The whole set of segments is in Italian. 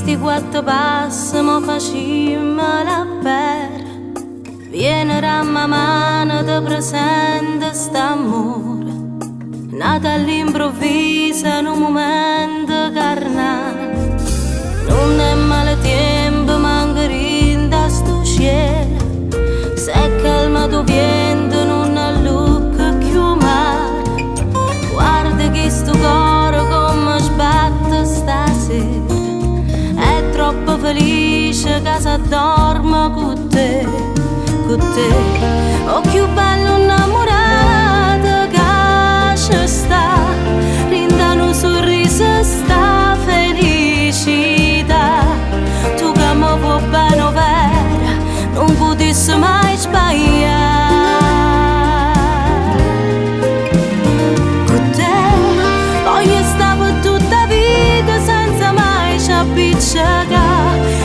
sti quattro passi mo facimmo la per. Viene ramma mano te presenta st'amore, nata all'improvviso in un momento carnale. Non è male tempo, manca rinda sto cielo, se è calmato vento non allucca più mare. Guarda che sto cuore come sbatte stasera, è troppo felice che si addorma con te, con te. O più bello innamorato che ci sta, rinda un sorriso sta felicità. Tu che mi vuoi bene vera, non potessi mai sbagliare. Con te voglio stare per tutta la vita senza mai ci appiccicare.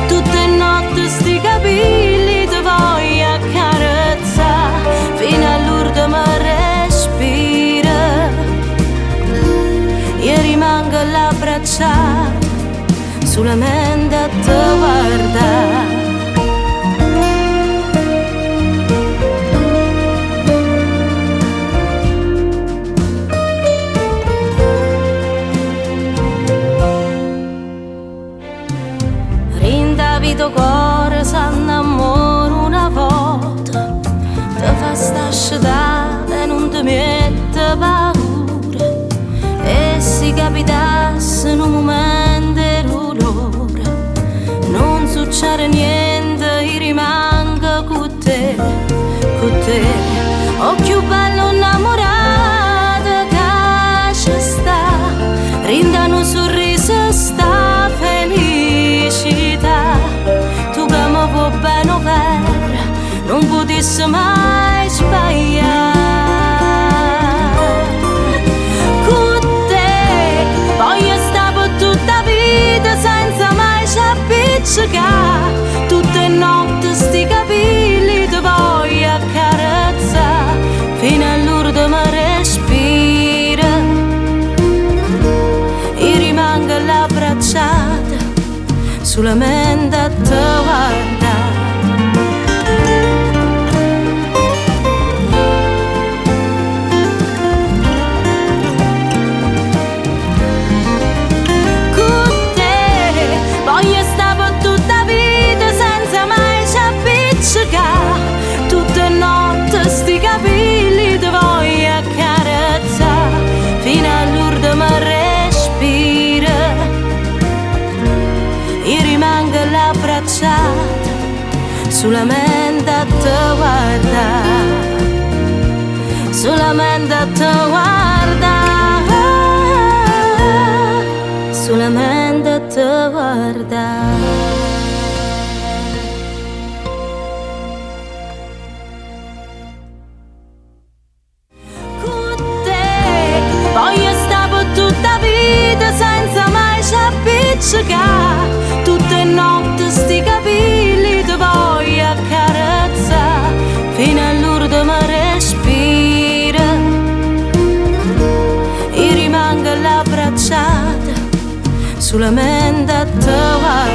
Tutte notti sti capelli ti voglio accarezzare, fino all'ultimo respiro io rimango all'abbracciare, solamente a te guardare. Tuo cuore s'annamora una volta, ti fa sta sciatata e non ti mette paura. E se capitasse in un momento l'ora, non succede niente, io rimango con te, con te. O più bello innamorato che ci sta, rinda un sorriso sta felicità. Tu che mi vuoi bene vera, non potessi mai sbagliare. Con te voglio stare per tutta la vita senza mai ci appiccicare. Tutte notti sti capelli ti voglio accarezzare, fino all'ultimo respiro io rimango all'abbracciata, solamente a te guardare. Con te voglio stare per tutta la vita senza mai ci appiccicare. Tutte notti sti capelli ti voglio accarezzare, fino all'ultimo respiro io rimango all'abbracciata, solamente a te guardare, solamente a te guardare, solamente a te guardare. Con te voglio stare per tutta la vita senza mai ci appiccicare. Tutte notti sti capelli ti voglio accarezzare, fino all'ultimo respiro io rimango all'abbracciata, solamente a te guardare.